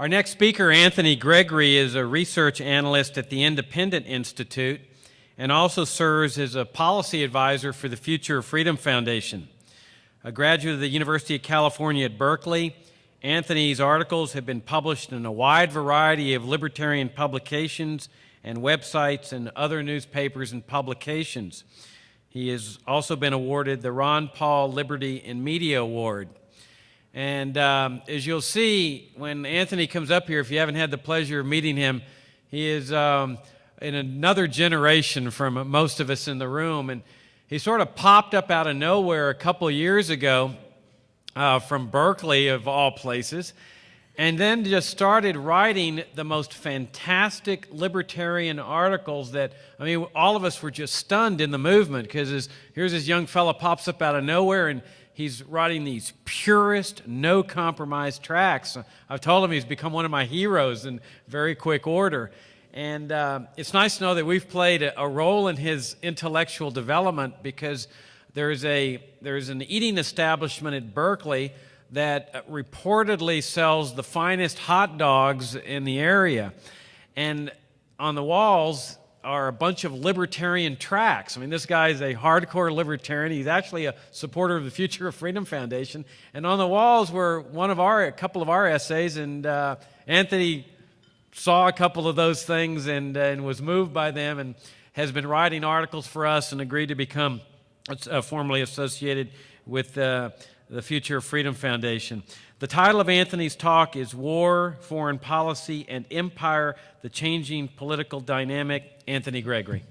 Our next speaker, Anthony Gregory, is a research analyst at the Independent Institute and also serves as a policy advisor for the Future of Freedom Foundation. A graduate of the University of California at Berkeley, Anthony's articles have been published in a wide variety of libertarian publications and websites and other newspapers and publications. He has also been awarded the Ron Paul Liberty and Media Award. And as you'll see, when Anthony comes up here, if you haven't had the pleasure of meeting him, he is in another generation from most of us in the room. And he sort of popped up out of nowhere a couple of years ago from Berkeley, of all places, and then just started writing the most fantastic libertarian articles that, I mean, all of us were just stunned in the movement, because here's this young fella pops up out of nowhere, and he's writing these purist, no-compromise tracts. I've told him he's become one of my heroes in very quick order. And it's nice to know that we've played a role in his intellectual development, because there's an eating establishment at Berkeley that reportedly sells the finest hot dogs in the area. And on the walls are a bunch of libertarian tracts. I mean, this guy is a hardcore libertarian. He's actually a supporter of the Future of Freedom Foundation. And on the walls were a couple of our essays, and Anthony saw a couple of those things and was moved by them, and has been writing articles for us and agreed to become formally associated with the Future of Freedom Foundation. The title of Anthony's talk is War, Foreign Policy, and Empire, the Changing Political Dynamic. Anthony Gregory.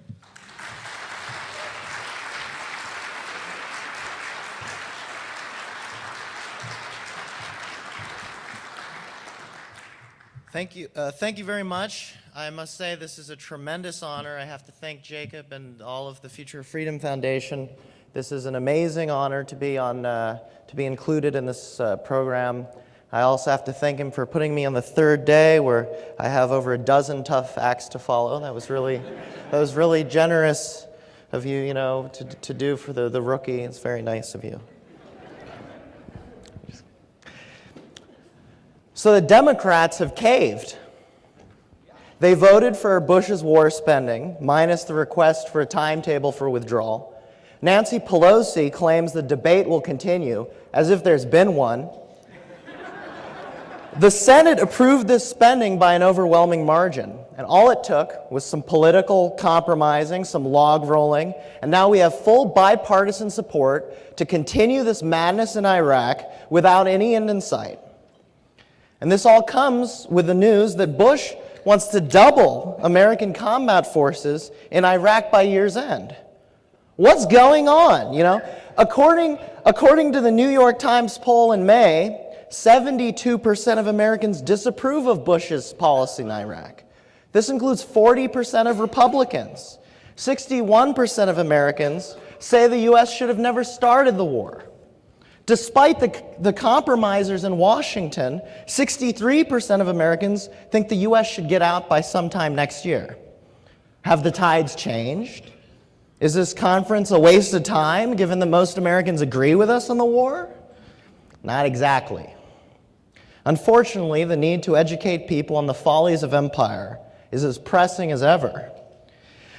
Thank you very much. I must say this is a tremendous honor. I have to thank Jacob and all of the Future of Freedom Foundation. This is an amazing honor to be included in this program. I also have to thank him for putting me on the third day, where I have over a dozen tough acts to follow. That was really generous of you, to do for the rookie. It's very nice of you. So the Democrats have caved. They voted for Bush's war spending, minus the request for a timetable for withdrawal. Nancy Pelosi claims the debate will continue, as if there's been one. The Senate approved this spending by an overwhelming margin, and all it took was some political compromising, some log rolling, and now we have full bipartisan support to continue this madness in Iraq without any end in sight. And this all comes with the news that Bush wants to double American combat forces in Iraq by year's end. What's going on, According to the New York Times poll in May, 72% of Americans disapprove of Bush's policy in Iraq. This includes 40% of Republicans. 61% of Americans say the U.S. should have never started the war. Despite the compromisers in Washington, 63% of Americans think the U.S. should get out by sometime next year. Have the tides changed? Is this conference a waste of time, given that most Americans agree with us on the war? Not exactly. Unfortunately, the need to educate people on the follies of empire is as pressing as ever.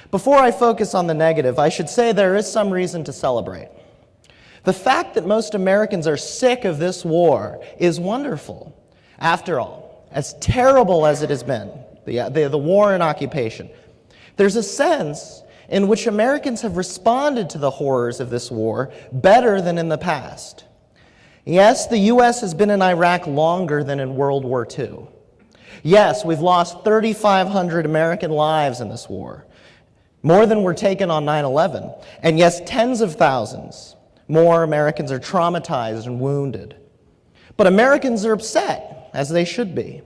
Before I focus on the negative, I should say there is some reason to celebrate. The fact that most Americans are sick of this war is wonderful. After all, as terrible as it has been, the war and occupation, there's a sense in which Americans have responded to the horrors of this war better than in the past. Yes, the U.S. has been in Iraq longer than in World War II. Yes, we've lost 3,500 American lives in this war, more than were taken on 9/11. And yes, tens of thousands more Americans are traumatized and wounded. But Americans are upset, as they should be.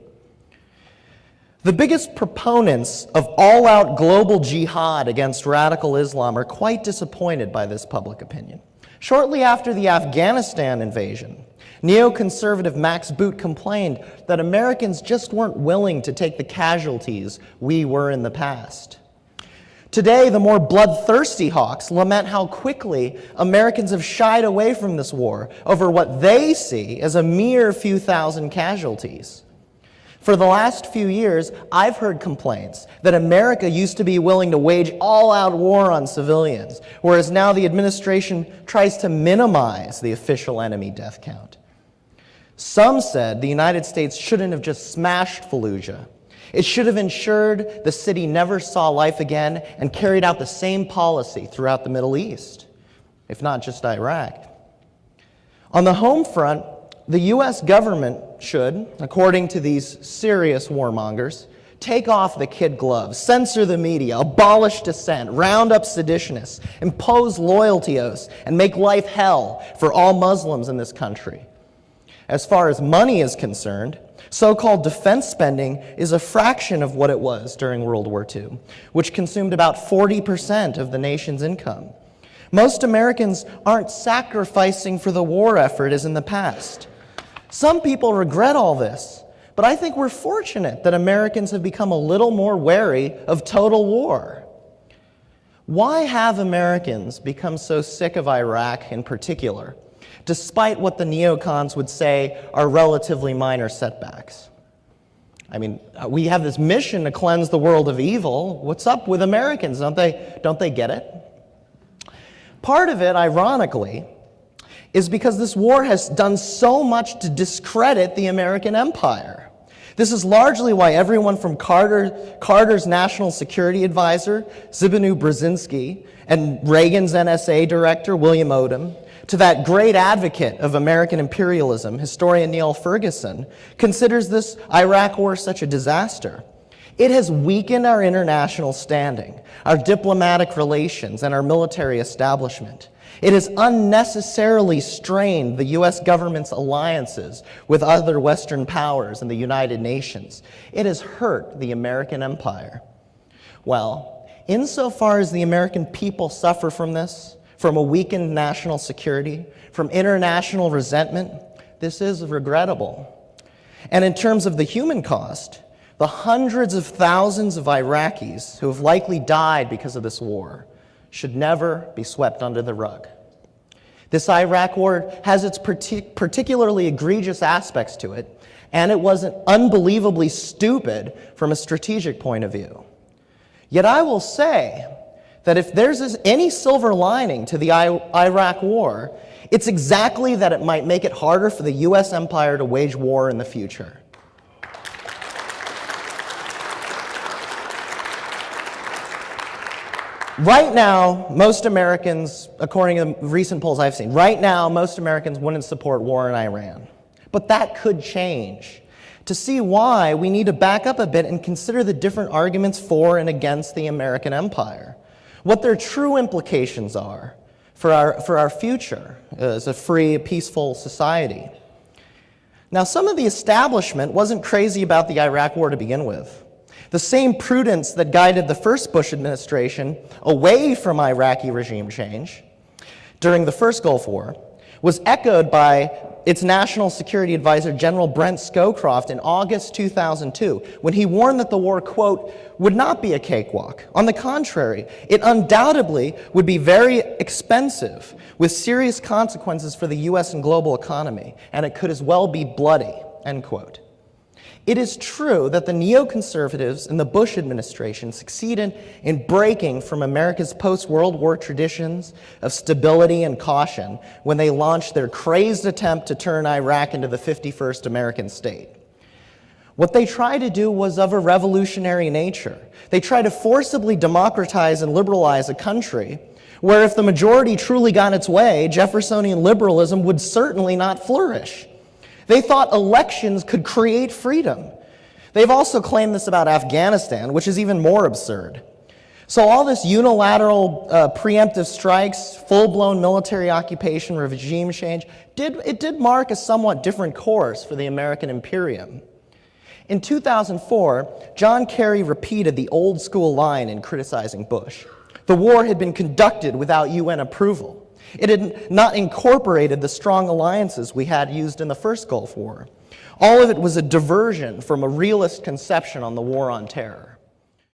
The biggest proponents of all-out global jihad against radical Islam are quite disappointed by this public opinion. Shortly after the Afghanistan invasion, neoconservative Max Boot complained that Americans just weren't willing to take the casualties we were in the past. Today, the more bloodthirsty hawks lament how quickly Americans have shied away from this war over what they see as a mere few thousand casualties. For the last few years, I've heard complaints that America used to be willing to wage all-out war on civilians, whereas now the administration tries to minimize the official enemy death count. Some said the United States shouldn't have just smashed Fallujah. It should have ensured the city never saw life again and carried out the same policy throughout the Middle East, if not just Iraq. On the home front, the U.S. government should, according to these serious warmongers, take off the kid gloves, censor the media, abolish dissent, round up seditionists, impose loyalty oaths, and make life hell for all Muslims in this country. As far as money is concerned, so-called defense spending is a fraction of what it was during World War II, which consumed about 40% of the nation's income. Most Americans aren't sacrificing for the war effort as in the past. Some people regret all this, but I think we're fortunate that Americans have become a little more wary of total war. Why have Americans become so sick of Iraq in particular, despite what the neocons would say are relatively minor setbacks? I mean, we have this mission to cleanse the world of evil. What's up with Americans? Don't they get it? Part of it, ironically, is because this war has done so much to discredit the American empire. This is largely why everyone from Carter's National Security Advisor, Zbigniew Brzezinski, and Reagan's NSA director, William Odom, to that great advocate of American imperialism, historian Neil Ferguson, considers this Iraq war such a disaster. It has weakened our international standing, our diplomatic relations, and our military establishment. It has unnecessarily strained the U.S. government's alliances with other Western powers and the United Nations. It has hurt the American empire. Well, insofar as the American people suffer from this, from a weakened national security, from international resentment, this is regrettable. And in terms of the human cost, the hundreds of thousands of Iraqis who have likely died because of this war should never be swept under the rug. This Iraq war has its particularly egregious aspects to it, and it wasn't unbelievably stupid from a strategic point of view. Yet I will say that if there's any silver lining to the Iraq war, it's exactly that it might make it harder for the U.S. empire to wage war in the future. Right now, most Americans, according to recent polls I've seen, right now, most Americans wouldn't support war in Iran. But that could change. To see why, we need to back up a bit and consider the different arguments for and against the American empire, what their true implications are for our future as a free, peaceful society. Now, some of the establishment wasn't crazy about the Iraq war to begin with. The same prudence that guided the first Bush administration away from Iraqi regime change during the first Gulf War was echoed by its National Security Advisor, General Brent Scowcroft, in August 2002, when he warned that the war, quote, would not be a cakewalk. On the contrary, it undoubtedly would be very expensive, with serious consequences for the U.S. and global economy, and it could as well be bloody, end quote. It is true that the neoconservatives in the Bush administration succeeded in breaking from America's post-World War traditions of stability and caution when they launched their crazed attempt to turn Iraq into the 51st American state. What they tried to do was of a revolutionary nature. They tried to forcibly democratize and liberalize a country where if the majority truly got its way, Jeffersonian liberalism would certainly not flourish. They thought elections could create freedom. They've also claimed this about Afghanistan, which is even more absurd. So all this unilateral preemptive strikes, full-blown military occupation, regime change, did mark a somewhat different course for the American imperium. In 2004, John Kerry repeated the old-school line in criticizing Bush. The war had been conducted without UN approval. It had not incorporated the strong alliances we had used in the first Gulf War. All of it was a diversion from a realist conception on the war on terror.